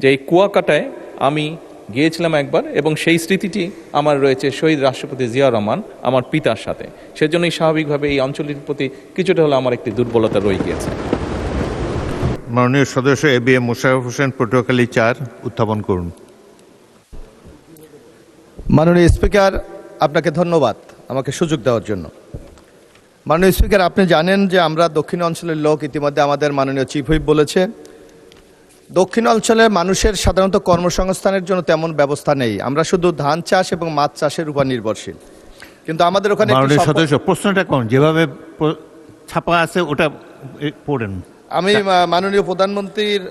যে এই কুয়াকাটায় আমি গিয়েছিলাম একবার এবং সেই স্মৃতিটি আমার রয়েছে শহীদ রাষ্ট্রপতি জিয়াউর রহমান আমার পিতার সাথে। সেজন্যই স্বাভাবিকভাবে এই অঞ্চলটির প্রতি কিছুটা হলে আমার একটি দুর্বলতা রয়ে গিয়েছে। মাননীয় সদস্য এবিএম মোশাররফ হোসেন, পটুয়াখালী ৪ উত্থাপন করুন। মাননীয় স্পিকার, আপনাকে ধন্যবাদ আমাকে সুযোগ দেওয়ার জন্য। মাননীয় স্পিকার, আপনি জানেন যে আমরা দক্ষিণ অঞ্চলের লোক, ইতিমধ্যে আমাদের মাননীয় চিফ হুইপ বলেছে, দক্ষিণ অঞ্চলে মানুষের সাধারণত কর্মসংস্থানের জন্য তেমন ব্যবস্থা নেই। আমরা শুধু ধান চাষ এবং মাছ চাষের উপর নির্ভরশীল। কিন্তু আমাদের ওখানে মাননীয় সদস্য, প্রশ্নটা কোন যেভাবে ছাপা আছে ওটা পড়েন। আমি মাননীয় প্রধানমন্ত্রীর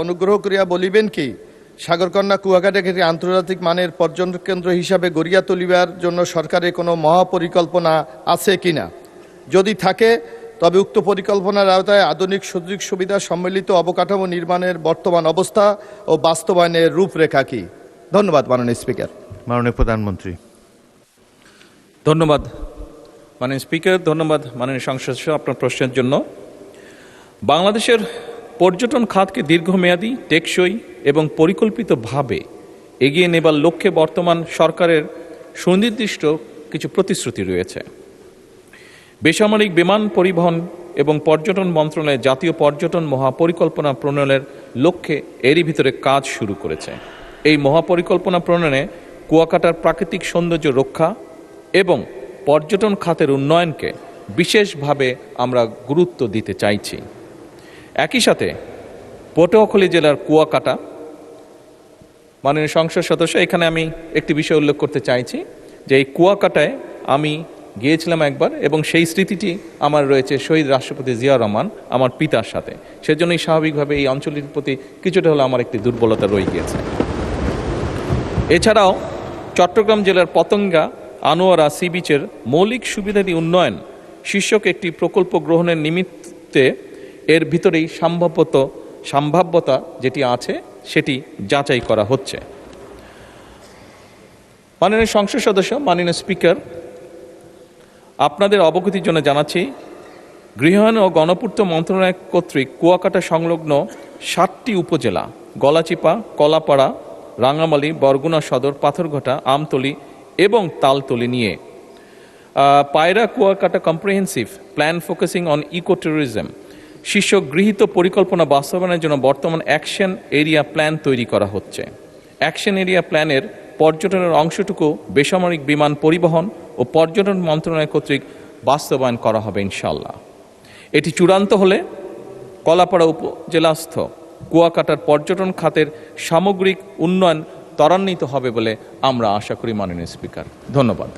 অনুগ্রহ করিয়া বলিবেন কি, সাগরকন্যা কুয়াকাটাকে একটি আন্তর্জাতিক মানের পর্যটন কেন্দ্র হিসাবে গড়িয়া তুলিবার জন্য সরকারের কোনো মহাপরিকল্পনা আছে কিনা? যদি থাকে তবে উক্ত পরিকল্পনার আওতায় আধুনিক সুযোগ সুবিধা সম্মিলিত অবকাঠামো নির্মাণের বর্তমান অবস্থা ও বাস্তবায়নের রূপরেখা কি? ধন্যবাদ মাননীয় স্পিকার। মাননীয় প্রধানমন্ত্রী। ধন্যবাদ মাননীয় স্পিকার, ধন্যবাদ মাননীয় সংসদ সদস্য আপনার প্রশ্নের জন্য। বাংলাদেশের পর্যটন খাতকে দীর্ঘমেয়াদী, টেকসই এবং পরিকল্পিতভাবে এগিয়ে নেবার লক্ষ্যে বর্তমান সরকারের সুনির্দিষ্ট কিছু প্রতিশ্রুতি রয়েছে। বেসামরিক বিমান পরিবহন এবং পর্যটন মন্ত্রণালয় জাতীয় পর্যটন মহাপরিকল্পনা প্রণয়নের লক্ষ্যে এরই ভিতরে কাজ শুরু করেছে। এই মহাপরিকল্পনা প্রণয়নে কুয়াকাটার প্রাকৃতিক সৌন্দর্য রক্ষা এবং পর্যটন খাতের উন্নয়নকে বিশেষভাবে আমরা গুরুত্ব দিতে চাইছি। একই সাথে পটুয়াখালী জেলার কুয়াকাটা, মাননীয় সংসদ সদস্য, এখানে আমি একটি বিষয় উল্লেখ করতে চাইছি যে এই কুয়াকাটায় আমি গিয়েছিলাম একবার এবং সেই স্মৃতিটি আমার রয়েছে শহীদ রাষ্ট্রপতি জিয়াউর রহমান আমার পিতার সাথে। সেজন্যই স্বাভাবিকভাবে এই অঞ্চলটির প্রতি কিছুটা হলে আমার একটি দুর্বলতা রয়ে গিয়েছে। এছাড়াও চট্টগ্রাম জেলার পতেঙ্গা আনোয়ারা সি বিচের মৌলিক সুবিধাদি উন্নয়ন শীর্ষক একটি প্রকল্প গ্রহণের নিমিত্তে এর ভিতরেই সম্ভাব্যতা যেটি আছে সেটি যাচাই করা হচ্ছে। মাননীয় সংসদ সদস্য, মাননীয় স্পিকার, আপনাদের অবগতির জন্য জানাচ্ছি, গৃহায়ন ও গণপূর্ত মন্ত্রণালয় কর্তৃক কুয়াকাটা সংলগ্ন 7টি উপজেলা গলাচিপা, কলাপাড়া, রাঙামালী, বরগুনা সদর, পাথরঘাটা, আমতলী এবং তালতলী নিয়ে Payra Kuakata comprehensive plan focusing on eco tourism শীর্ষক গৃহীত পরিকল্পনা বাস্তবায়নের জন্য বর্তমান অ্যাকশন এরিয়া প্ল্যান তৈরি করা হচ্ছে। অ্যাকশন এরিয়া প্ল্যানের পর্যটনের অংশটুকু বেসামরিক বিমান পরিবহন ও পর্যটন মন্ত্রণালয় কর্তৃক বাস্তবায়ন করা হবে ইনশাল্লাহ। এটি চূড়ান্ত হলে কলাপাড়া উপজেলাস্থ কুয়াকাটার পর্যটন খাতের সামগ্রিক উন্নয়ন ত্বরান্বিত হবে বলে আমরা আশা করি। মাননীয় স্পিকার, ধন্যবাদ।